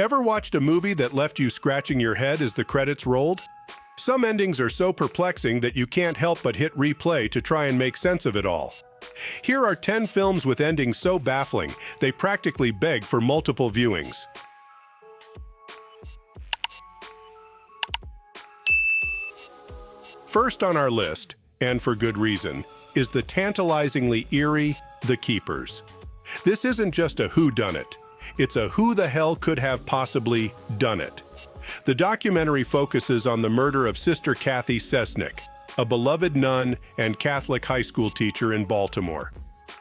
Ever watched a movie that left you scratching your head as the credits rolled? Some endings are so perplexing that you can't help but hit replay to try and make sense of it all. Here are 10 films with endings so baffling, they practically beg for multiple viewings. First on our list, and for good reason, is the tantalizingly eerie The Keepers. This isn't just a whodunit. It's a who the hell could have possibly done it. The documentary focuses on the murder of Sister Kathy Sesnick, a beloved nun and Catholic high school teacher in Baltimore.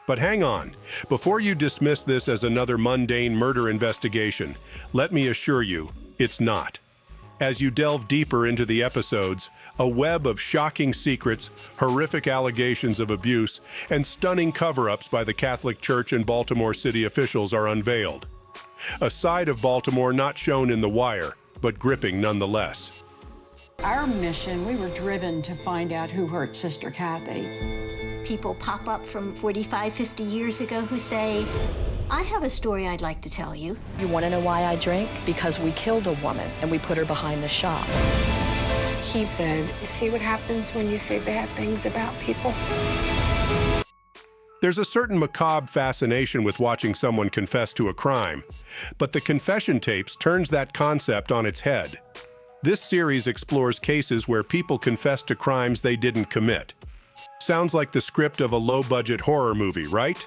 But hang on, before you dismiss this as another mundane murder investigation, let me assure you, it's not. As you delve deeper into the episodes, a web of shocking secrets, horrific allegations of abuse, and stunning cover-ups by the Catholic Church and Baltimore City officials are unveiled. A side of Baltimore not shown in The Wire, but gripping nonetheless. Our mission, we were driven to find out who hurt Sister Kathy. People pop up from 45, 50 years ago who say, I have a story I'd like to tell you. You want to know why I drink? Because we killed a woman and we put her behind the shop. He said, you see what happens when you say bad things about people? There's a certain macabre fascination with watching someone confess to a crime, but the confession tapes turns that concept on its head. This series explores cases where people confess to crimes they didn't commit. Sounds like the script of a low-budget horror movie, right?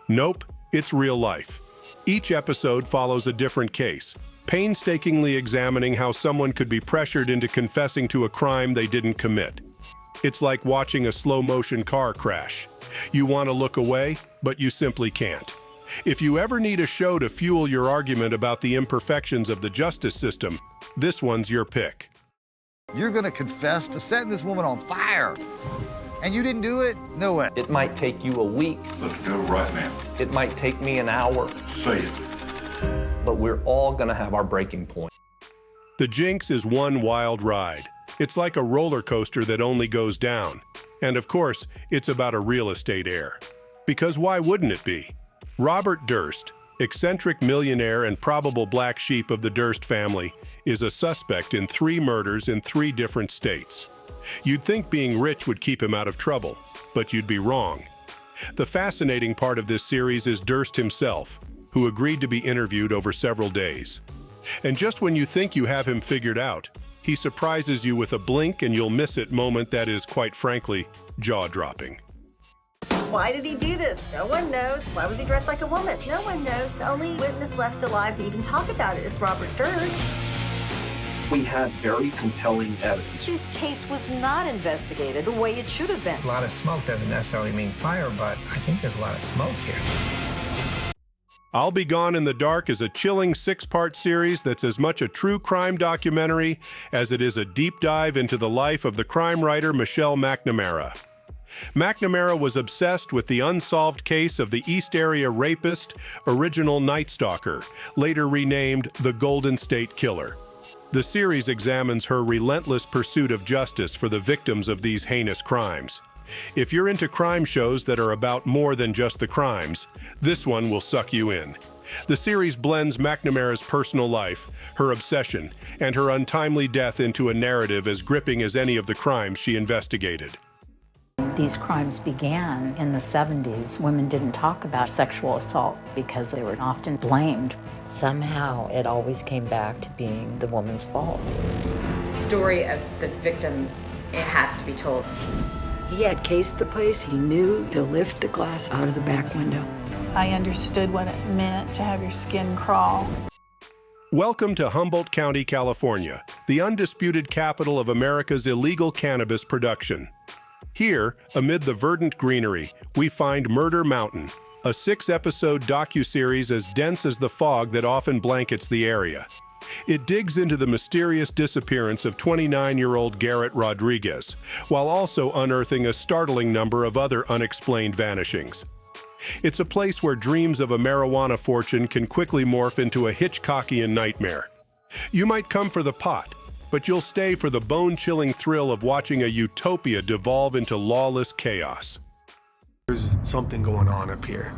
Nope, it's real life. Each episode follows a different case, painstakingly examining how someone could be pressured into confessing to a crime they didn't commit. It's like watching a slow-motion car crash. You want to look away, but you simply can't. If you ever need a show to fuel your argument about the imperfections of the justice system, this one's your pick. You're gonna confess to setting this woman on fire, and you didn't do it? No way. It might take you a week. Let's go right now. It might take me an hour. Say it. But we're all gonna have our breaking point. The Jinx is one wild ride. It's like a roller coaster that only goes down. And of course, it's about a real estate heir. Because why wouldn't it be? Robert Durst, eccentric millionaire and probable black sheep of the Durst family, is a suspect in 3 murders in 3 different states. You'd think being rich would keep him out of trouble, but you'd be wrong. The fascinating part of this series is Durst himself, who agreed to be interviewed over several days. And just when you think you have him figured out, he surprises you with a blink and you'll miss it moment that is, quite frankly, jaw-dropping. Why did he do this? No one knows. Why was he dressed like a woman? No one knows. The only witness left alive to even talk about it is Robert Durst. We have very compelling evidence. This case was not investigated the way it should have been. A lot of smoke doesn't necessarily mean fire, but I think there's a lot of smoke here. I'll Be Gone in the Dark is a chilling 6-part series that's as much a true crime documentary as it is a deep dive into the life of the crime writer Michelle McNamara. McNamara was obsessed with the unsolved case of the East Area rapist, original Night Stalker, later renamed the Golden State Killer. The series examines her relentless pursuit of justice for the victims of these heinous crimes. If you're into crime shows that are about more than just the crimes, this one will suck you in. The series blends McNamara's personal life, her obsession, and her untimely death into a narrative as gripping as any of the crimes she investigated. These crimes began in the 70s. Women didn't talk about sexual assault because they were often blamed. Somehow, it always came back to being the woman's fault. The story of the victims, it has to be told. He had cased the place. He knew to lift the glass out of the back window. I understood what it meant to have your skin crawl. Welcome to Humboldt County, California, the undisputed capital of America's illegal cannabis production. Here, amid the verdant greenery, we find Murder Mountain, a 6-episode docuseries as dense as the fog that often blankets the area. It digs into the mysterious disappearance of 29-year-old Garrett Rodriguez, while also unearthing a startling number of other unexplained vanishings. It's a place where dreams of a marijuana fortune can quickly morph into a Hitchcockian nightmare. You might come for the pot, but you'll stay for the bone-chilling thrill of watching a utopia devolve into lawless chaos. There's something going on up here.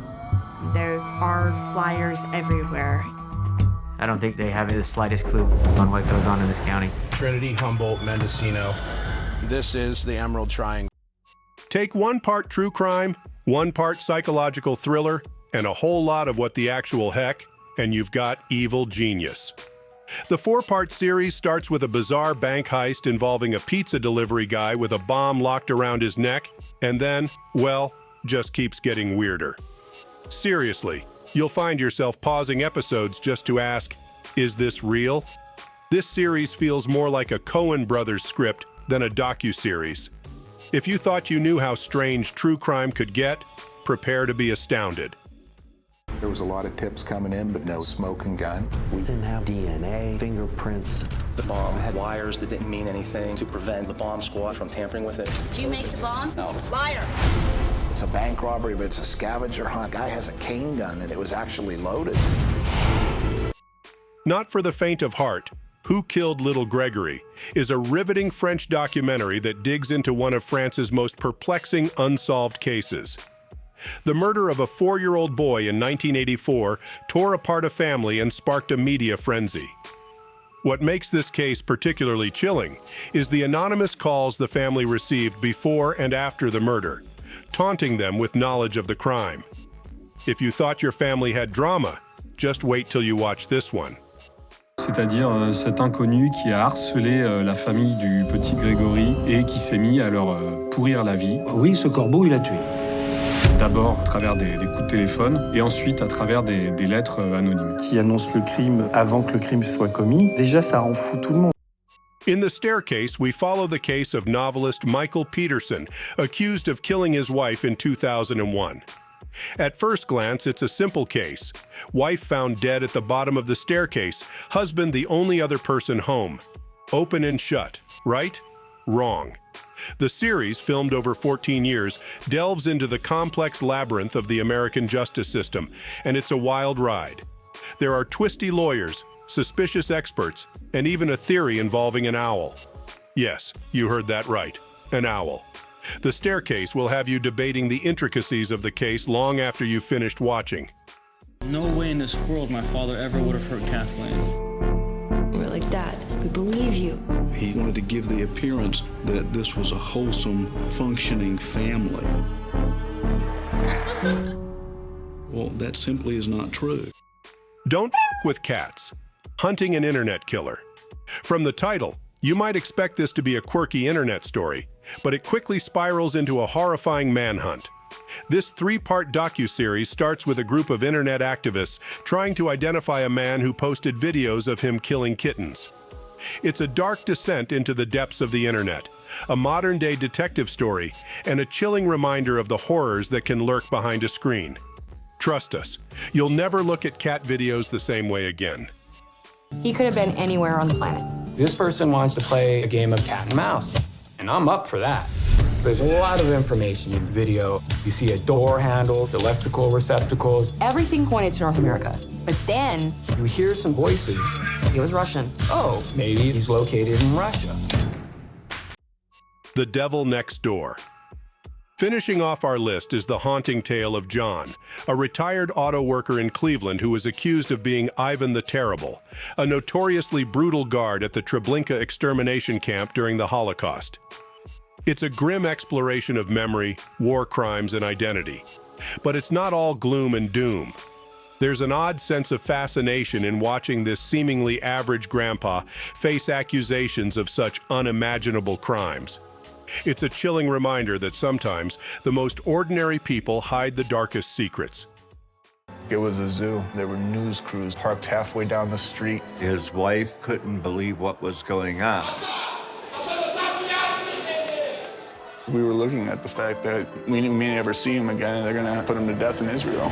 There are flyers everywhere. I don't think they have the slightest clue on what goes on in this county. Trinity, Humboldt, Mendocino. This is the Emerald Triangle. Take 1 part true crime, 1 part psychological thriller, and a whole lot of what the actual heck, and you've got evil genius. The 4-part series starts with a bizarre bank heist involving a pizza delivery guy with a bomb locked around his neck, and then, well, just keeps getting weirder. Seriously, you'll find yourself pausing episodes just to ask, is this real? This series feels more like a Coen Brothers script than a docuseries. If you thought you knew how strange true crime could get, prepare to be astounded. There was a lot of tips coming in, but no smoking gun. We didn't have DNA, fingerprints. The bomb had wires that didn't mean anything to prevent the bomb squad from tampering with it. Did you make the bomb? No. Liar! It's a bank robbery, but it's a scavenger hunt. Guy has a cane gun, and it was actually loaded. Not for the faint of heart, Who Killed Little Gregory is a riveting French documentary that digs into one of France's most perplexing unsolved cases. The murder of a 4-year-old boy in 1984 tore apart a family and sparked a media frenzy. What makes this case particularly chilling is the anonymous calls the family received before and after the murder, taunting them with knowledge of the crime. If you thought your family had drama, just wait till you watch this one. C'est-à-dire cet inconnu qui a harcelé la famille du petit Gregory et qui s'est mis à leur pourrir la vie. Oui, ce corbeau, il a tué. D'abord à travers des coups de téléphone et ensuite à travers des lettres anonymes. Qui annonce le crime avant que le crime soit commis. Déjà, ça rend fou tout le monde. In The Staircase, we follow the case of novelist Michael Peterson, accused of killing his wife in 2001. At first glance, it's a simple case. Wife found dead at the bottom of the staircase, husband the only other person home. Open and shut, right? Wrong. The series, filmed over 14 years, delves into the complex labyrinth of the American justice system, and it's a wild ride. There are twisty lawyers, suspicious experts, and even a theory involving an owl. Yes, you heard that right, an owl. The Staircase will have you debating the intricacies of the case long after you've finished watching. No way in this world my father ever would have hurt Kathleen. We're like, Dad, we believe you. He wanted to give the appearance that this was a wholesome, functioning family. Well, that simply is not true. Don't f with cats. Hunting an internet killer. From the title, you might expect this to be a quirky internet story, but it quickly spirals into a horrifying manhunt. This 3-part docuseries starts with a group of internet activists trying to identify a man who posted videos of him killing kittens. It's a dark descent into the depths of the internet, a modern-day detective story, and a chilling reminder of the horrors that can lurk behind a screen. Trust us, you'll never look at cat videos the same way again. He could have been anywhere on the planet. This person wants to play a game of cat and mouse, and I'm up for that. There's a lot of information in the video. You see a door handle, electrical receptacles. Everything pointed to North America. But then you hear some voices. He was Russian. Oh, maybe he's located in Russia. The Devil Next Door. Finishing off our list is the haunting tale of John, a retired auto worker in Cleveland who was accused of being Ivan the Terrible, a notoriously brutal guard at the Treblinka extermination camp during the Holocaust. It's a grim exploration of memory, war crimes, and identity. But it's not all gloom and doom. There's an odd sense of fascination in watching this seemingly average grandpa face accusations of such unimaginable crimes. It's a chilling reminder that sometimes the most ordinary people hide the darkest secrets. It was a zoo. There were news crews parked halfway down the street. His wife couldn't believe what was going on. We were looking at the fact that we may never see him again, and they're going to put him to death in Israel.